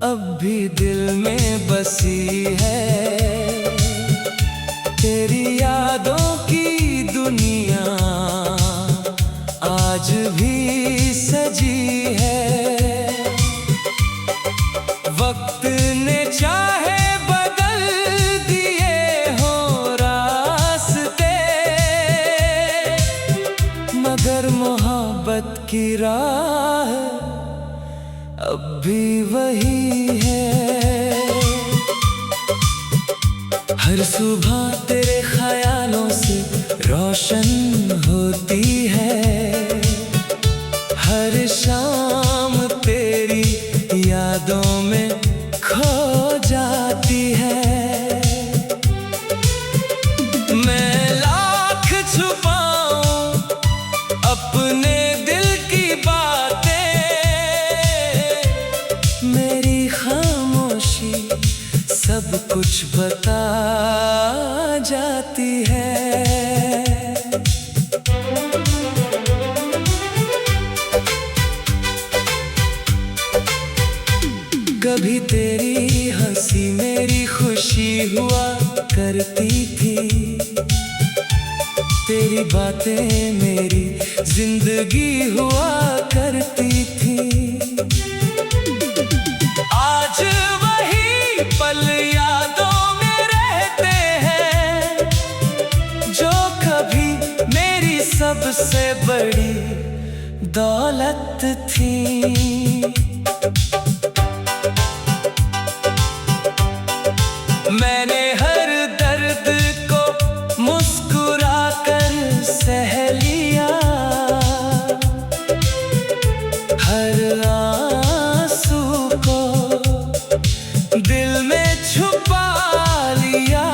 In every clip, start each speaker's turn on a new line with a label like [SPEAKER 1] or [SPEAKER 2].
[SPEAKER 1] अब भी दिल में बसी है। तेरी यादों की दुनिया आज भी सजी है। वक्त ने चाहे बदल दिए हो रास्ते, मगर मोहब्बत की राह अब भी वही है। हर सुबह तेरे ख्यालों से रोशन होती है। हर शाम तेरी यादों में खो जाती है। मैं लाख छुपाऊं अपने दिल की बातें, मेरी खामोशी सब कुछ बता जाती है। कभी तेरी हंसी मेरी खुशी हुआ करती थी। तेरी बातें मेरी जिंदगी हुआ करती थी। आज वही पल यादों में रहते हैं, जो कभी मेरी सबसे बड़ी दौलत थी। मैंने हर दर्द को मुस्कुरा कर सह लिया, हर आंसू को दिल में छुपा लिया।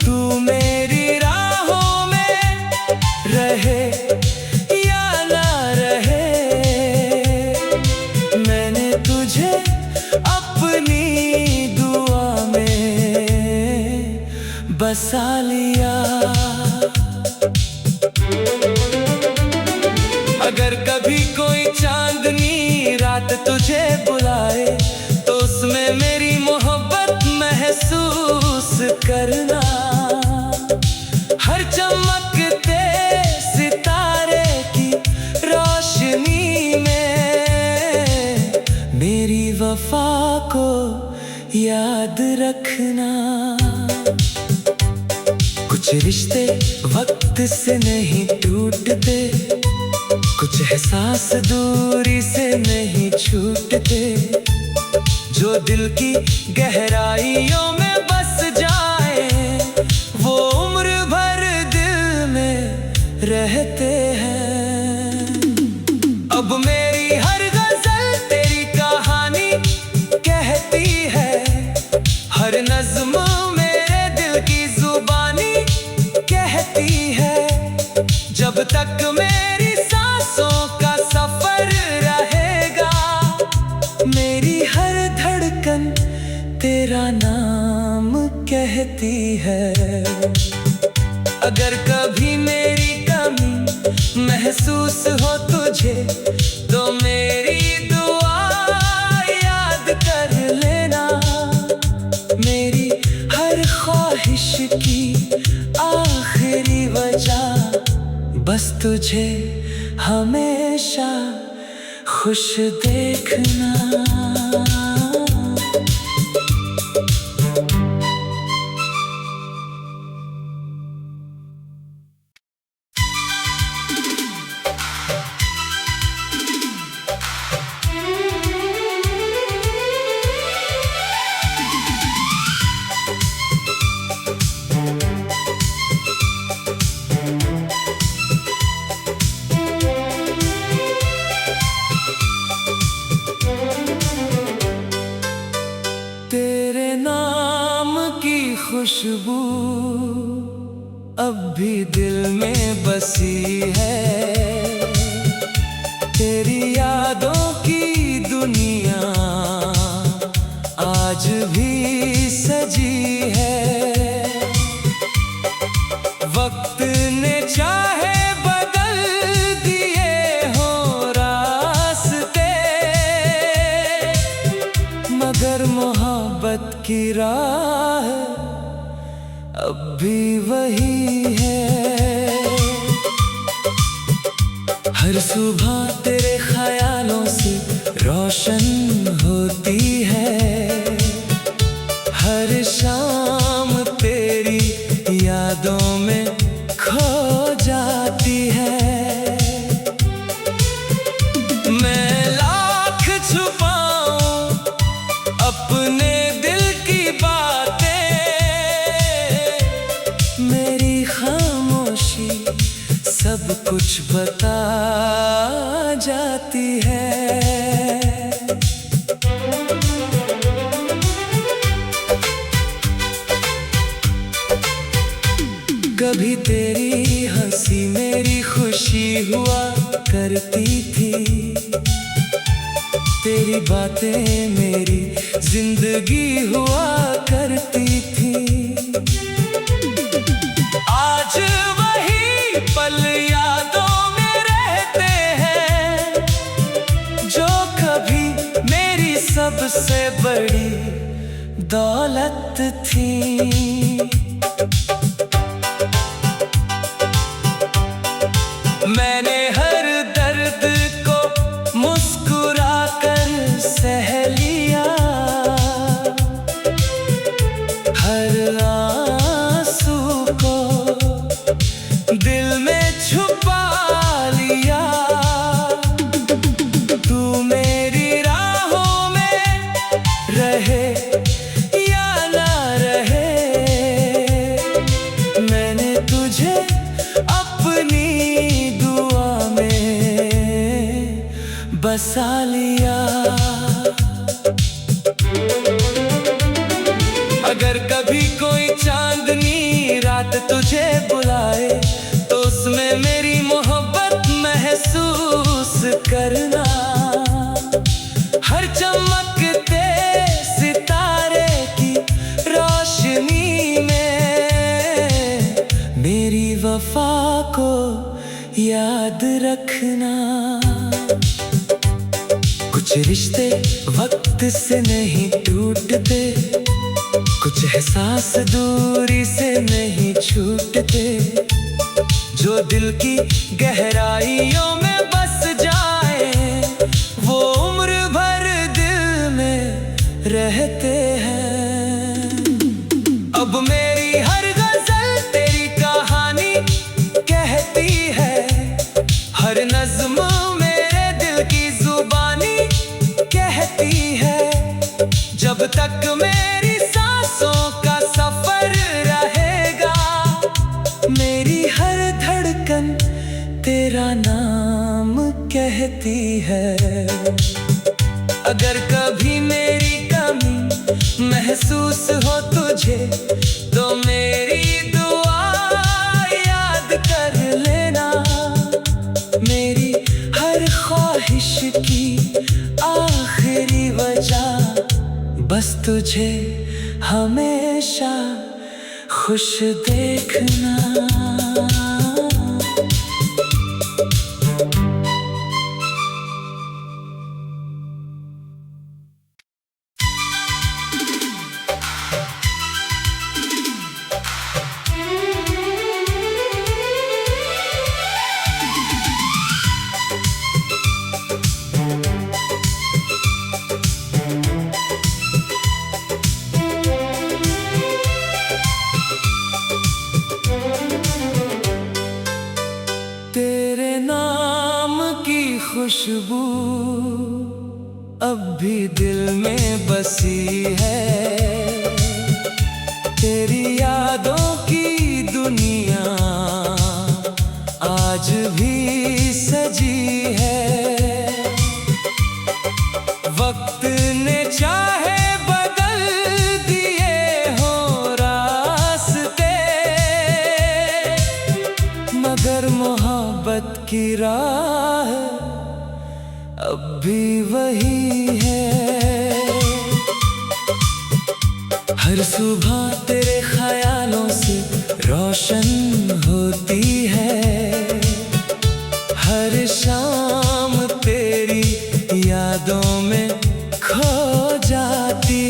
[SPEAKER 1] तू मेरी राहों में रहे या ना रहे, मैंने तुझे अपनी बसा लिया। अगर कभी कोई चांदनी रात तुझे बुलाए, तो उसमें मेरी मोहब्बत महसूस करना। हर चमकते सितारे की रोशनी में मेरी वफा को याद रखना। कुछ रिश्ते वक्त से नहीं टूटते, कुछ एहसास दूरी से नहीं छूटते। जो दिल की गहराइयों में बस जाए, वो उम्र भर दिल में रहते हैं। अब मेरी हर गजल तेरी कहानी कहती है, हर नज़्म मेरे दिल की जुबानी कहती है। जब तक मेरी सांसों का सफर रहेगा, मेरी हर धड़कन तेरा नाम कहती है। अगर कभी मेरी कमी महसूस हो तुझे, तो मेरी दुआ याद कर लेना। मेरी हर ख्वाहिश की आखिरी वजह बस तुझे हमेशा खुश देखना। खुशबू अब भी दिल में बसी है। तेरी यादों की दुनिया आज भी सजी है। वक्त ने चाहे बदल दिए हो रास्ते, मगर मोहब्बत की राह अब भी वही है। हर सुबह तेरे ख्यालों से रोशन होती है, हर शाम तेरी यादों में खो जाती है। मैं लाख छुपाऊं अपने दिल की बातें, मेरी खामोशी सब कुछ बता जाती है। कभी तेरी हंसी मेरी खुशी हुआ करती थी, तेरी बातें मेरी जिंदगी हुआ करती थी। आज वही पल यादों में रहते हैं, जो कभी मेरी सबसे बड़ी दौलत थी। मैंने हर दर्द को मुस्कुरा कर सह लिया, हर आंसू को दिल में छुपा लिया। तू मेरी राहों में रहे या ना रहे, मैंने तुझे अपनी बसा लिया। अगर कभी कोई चांदनी रात तुझे बुलाए, तो उसमें मेरी मोहब्बत महसूस करना। हर चमकते सितारे की रोशनी में मेरी वफा को याद रखना। कुछ रिश्ते वक्त से नहीं टूटते, कुछ एहसास दूरी से नहीं छूटते, जो दिल की गहराइयों में बस जाए वो उम्र भर दिल में रहते हैं। अब मेरी हर गजल तेरी कहानी कहती है, हर नज़्म मेरे दिल की जुबानी कहती है। जब तक मेरी सांसों का सफर रहेगा, मेरी हर धड़कन तेरा नाम कहती है। अगर कभी मेरी कमी महसूस हो तुझे, तो मेरी दुआ याद कर लेना। मेरी हर ख्वाहिश की आखिरी वजह बस तुझे हमेशा खुश देखना। तेरे नाम की खुशबू अब भी दिल में बसी है, तेरी यादों की दुनिया आज भी सजी है। वक्त ने चाहे बदल दिए हो रास्ते, मगर मोहब्बत की राह अब भी वही है। हर सुबह तेरे ख्यालों से रोशन होती है, हर शाम तेरी यादों में खो जाती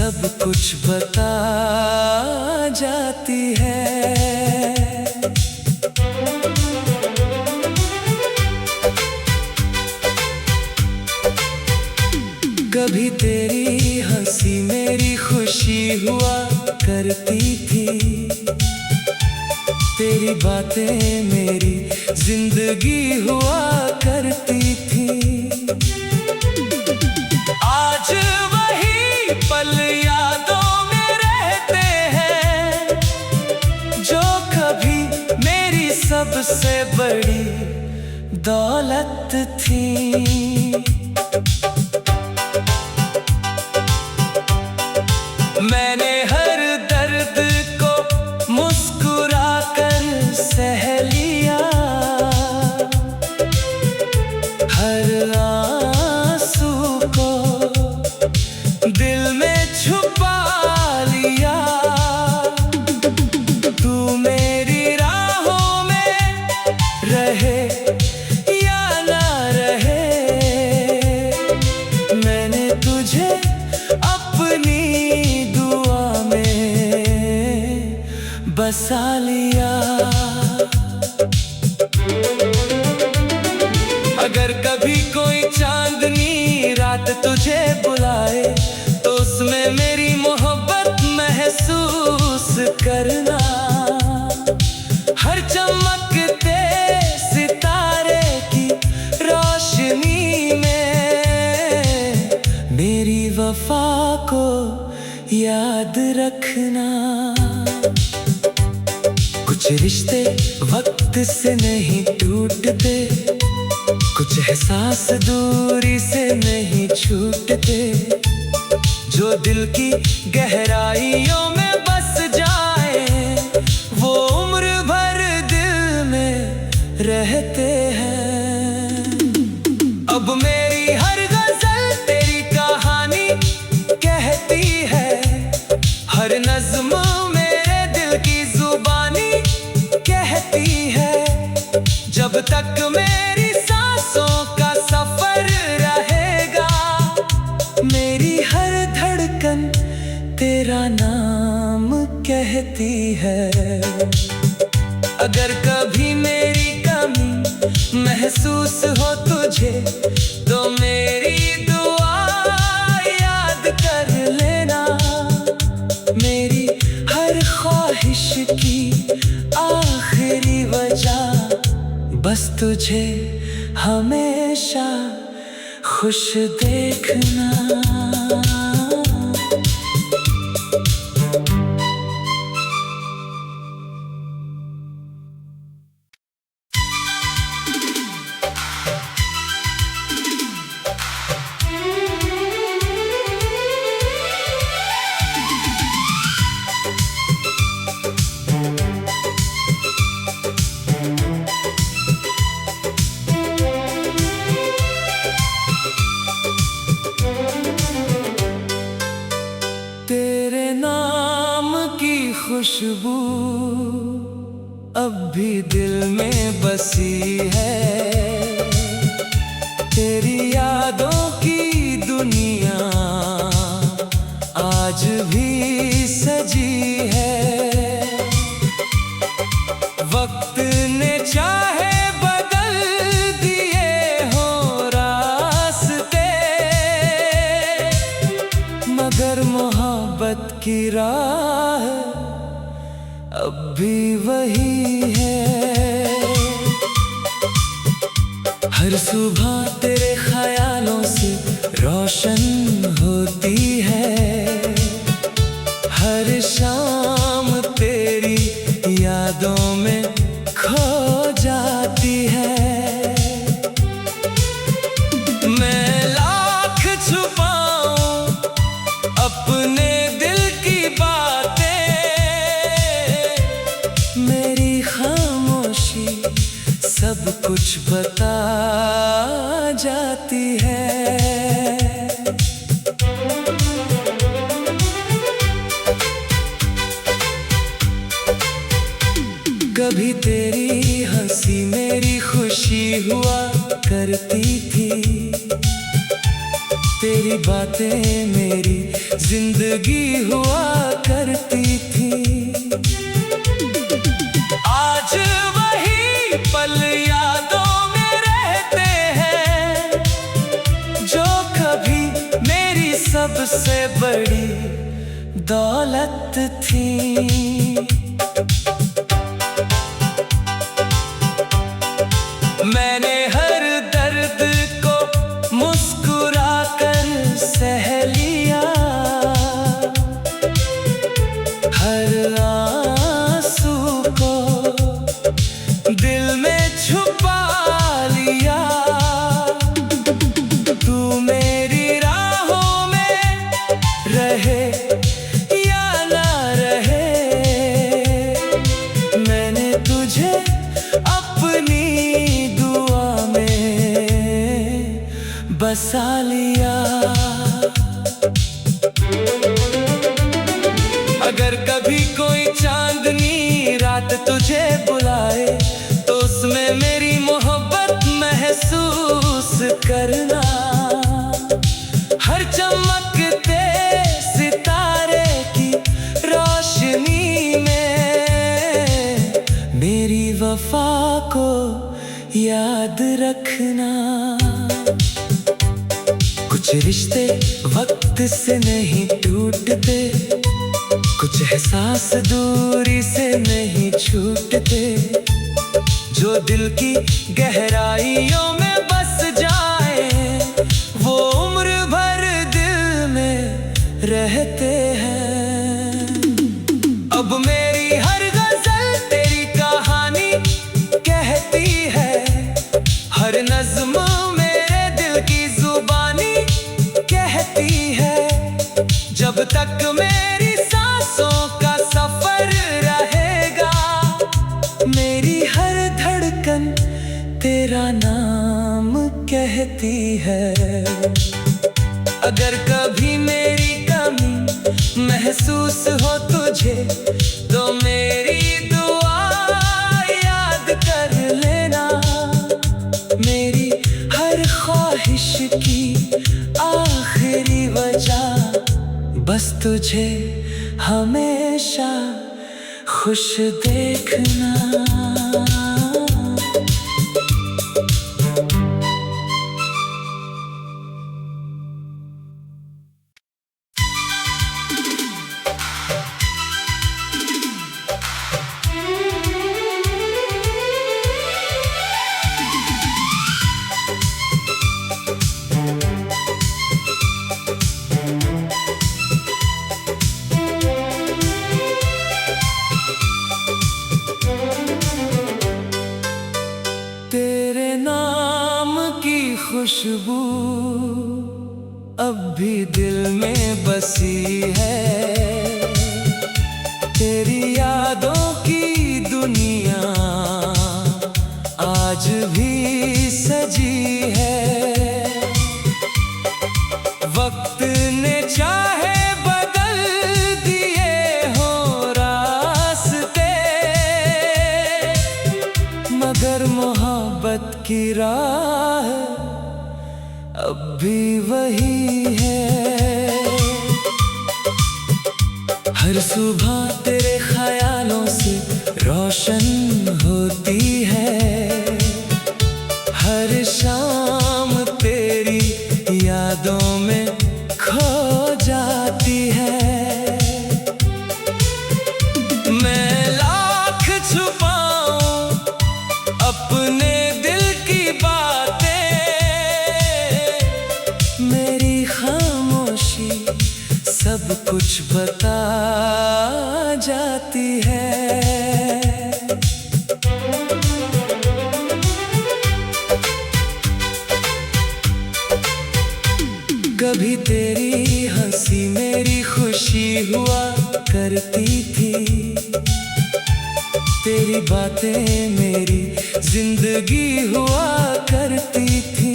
[SPEAKER 1] सब कुछ बता जाती है। कभी तेरी हंसी मेरी खुशी हुआ करती थी, तेरी बातें मेरी जिंदगी हुआ करती थी। आज वही पल यादों में रहते हैं, जो कभी मेरी सबसे बड़ी दौलत थी। मैंने हर दर्द को मुस्कुरा कर सह लिया, हर आंसू को दिल में छुपा लिया। तू मेरी राहों में रहे या ना रहे, मैंने तुझे अपनी बसा लिया। अगर कभी कोई चांदनी रात तुझे बुलाए, तो उसमें मेरी मोहब्बत महसूस करना। हर चमकते सितारे की रोशनी में मेरी वफा को याद रखना। कुछ रिश्ते वक्त से नहीं टूटते, कुछ एहसास दूरी से नहीं छूटते। जो दिल की गहराइयों में बस जाए, वो उम्र भर दिल में रहते हैं। अब मेरी हर गजल तेरी कहानी कहती है, हर नज़्म मेरे दिल की जुबानी कहती है। जब तक मेरी सांसों का सफर रहेगा, मेरी हर धड़कन तेरा नाम कहती है। अगर कभी मेरी कमी महसूस हो तुझे, तो मेरी दुआ याद कर लेना। मेरी हर ख्वाहिश की आखिरी वजह बस तुझे हमेशा खुश देखना। खुशबू अब भी दिल में बसी है, तेरी यादों की दुनिया आज भी सजी है। वक्त ने चाहे बदल दिए हो रास्ते, मगर मोहब्बत की राह अब भी वही है। हर सुबह तेरे ख्यालों से रोशन होती है, हर शाम तेरी यादों में खो जाती है। मैं लाख छुपाऊं अपने दिल की बातें, मेरी खामोशी सब कुछ बता जाती है। कभी तेरी हंसी मेरी खुशी हुआ करती थी, तेरी बातें मेरी जिंदगी हुआ करती थी। आज वही पल यादों में रहते हैं, जो कभी मेरी सबसे बड़ी दौलत थी। मैंने हर दर्द को मुस्कुरा कर सह लिया, हर आंसू को दिल में छुपा लिया। तू मेरी राहों में रहे या ना रहे, मैंने तुझे अपनी बसा लिया। अगर कभी कोई चांदनी रात तुझे बुलाए, तो उसमें मेरी मोहब्बत महसूस करना। हर चमकते सितारे की रोशनी में मेरी वफा को याद रखना। कुछ रिश्ते वक्त से नहीं टूटते, कुछ एहसास दूरी से नहीं छूटते। जो दिल की गहराइयों में बस जाए, वो उम्र भर दिल में रहते हैं। अब मेरी हर गजल तेरी कहानी कहती है, हर नज़्म मेरे दिल की जुबानी कहती है। जब तक मेरी सांसों का सफर रहेगा, मेरी हर धड़कन तेरा नाम कहती है। अगर कभी मेरी कमी महसूस हो तुझे, तो मेरी दुआ याद कर लेना। मेरी हर ख्वाहिश की आखिरी वजह बस तुझे हमेशा खुश देखना। तेरे नाम की खुशबू अब भी दिल में बसी है। तेरी यादों की दुनिया आज भी सजी है। वक्त ने चाहे बदल दिए हो रास्ते, मगर मोहब्बत की राह अब भी वही है। हर सुबह तेरे ख्यालों से रोशन होती है, हर शाम तेरी यादों में खो जाती है। मैं लाख छुपाऊं अपने दिल की बातें, मेरी खामोशी सब कुछ बता जाती है। कभी तेरी हंसी मेरी खुशी हुआ करती थी, तेरी बातें मेरी जिंदगी हुआ करती थी।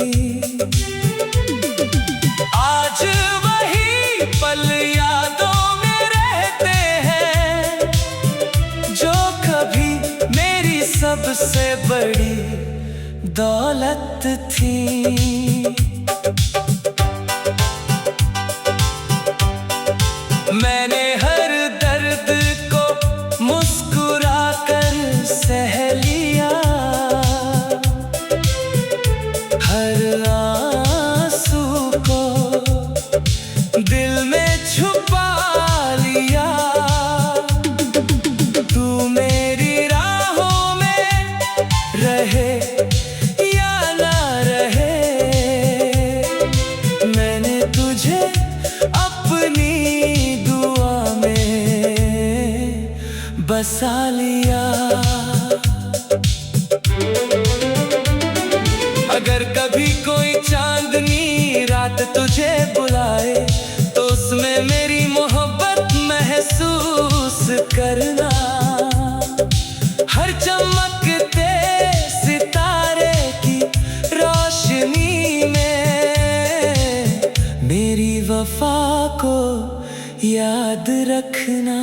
[SPEAKER 1] आज वही पल यादों में रहते हैं, जो कभी मेरी सबसे बड़ी दौलत थी। मैंने हर दर्द को मुस्कुरा कर सह लिया, हर आंसू को दिल में छुपा लिया। तू मेरी राहों में रहे या ना रहे, मैंने तुझे अपनी दुआ में बसा लिया। अगर कभी कोई चांदनी रात तुझे बुलाए तो उसमें मेरी मोहब्बत महसूस करना। हर चमकते सितारे की रोशनी में मेरी वफा को याद रखना।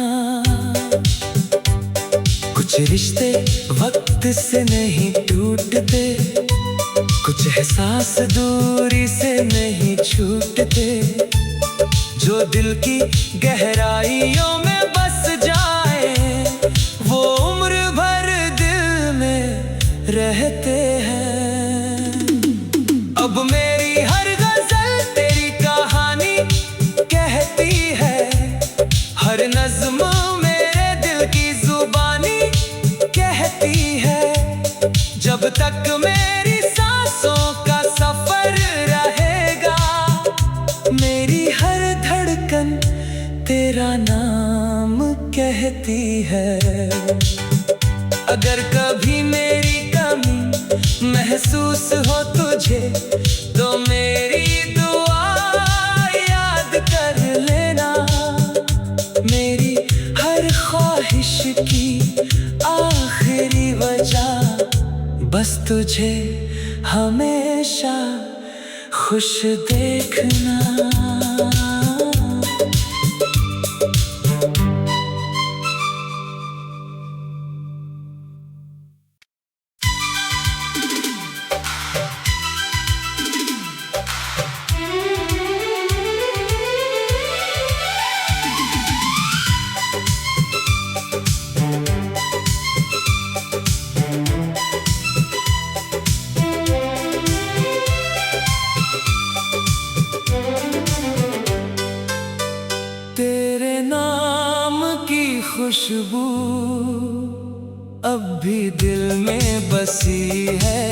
[SPEAKER 1] कुछ रिश्ते वक्त से नहीं टूटते, कुछ एहसास दूरी से नहीं छूटते। जो दिल की गहराइयों में बस जाए वो उम्र भर दिल में रहते हैं। अब मेरी हर गजल तेरी कहानी कहती है, हर नज़्म मेरे दिल की जुबानी कहती है। जब तक मेरी सांसों का सफर रहेगा, मेरी हर धड़कन तेरा नाम कहती है। अगर कभी मेरी कमी महसूस हो तुझे तो मेरी दुआ याद कर लेना। मेरी हर ख्वाहिश की आखिरी वजह बस तुझे हमेशा खुश देखना। तेरे नाम की खुशबू अब भी दिल में बसी है,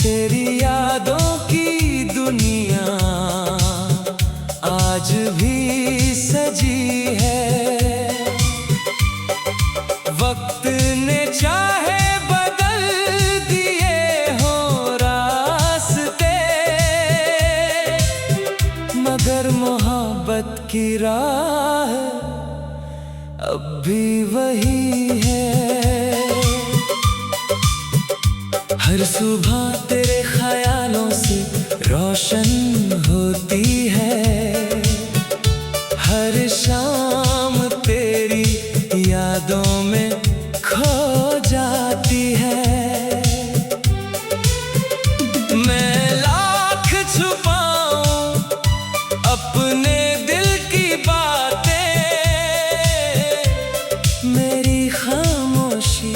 [SPEAKER 1] तेरी यादों की दुनिया आज भी सजी है। वक्त ने चाहे बदल दिए हो रास्ते, मगर मोहब्बत की राह अब भी वही है। हर सुबह तेरे ख्यालों से रोशन होती है, हर शाम तेरी यादों में खो जाती है। मैं लाख छुपाऊं अपने दिल की बातें, मेरी खामोशी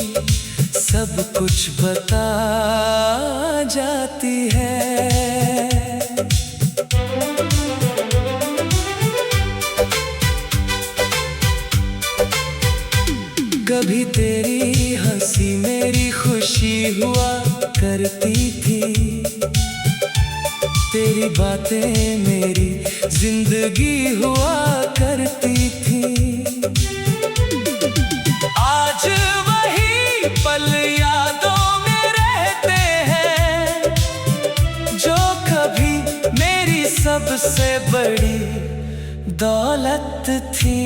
[SPEAKER 1] सब कुछ बता जाती है। कभी तेरी हंसी मेरी खुशी हुआ करती थी, तेरी बातें मेरी जिंदगी हुआ करती थी। आज वही पल यादों में रहते हैं, जो कभी मेरी सबसे बड़ी दौलत थी।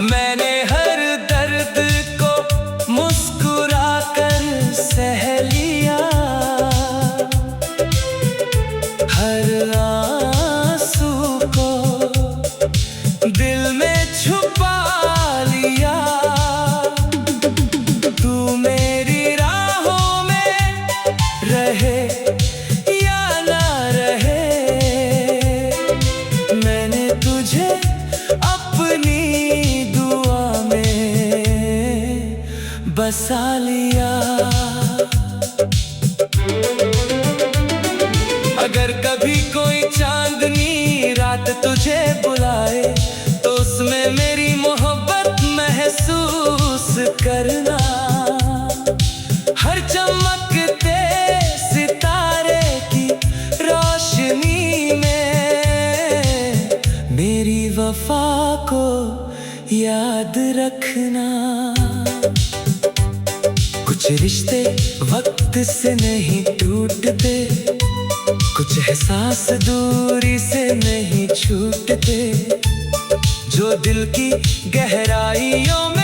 [SPEAKER 1] मैंने हर दर्द को मुस्कुरा कर सह लिया, हर आंसू को दिल में छुपा लिया। तू मेरी राहों में रहे या अगर कभी कोई चांदनी रात तुझे बुलाए तो उसमें मेरी मोहब्बत महसूस करना। हर चमकते सितारे की रोशनी में मेरी वफा को याद रखना। कुछ रिश्ते वक्त से नहीं टूटते, कुछ एहसास दूरी से नहीं छूटते, जो दिल की गहराइयों में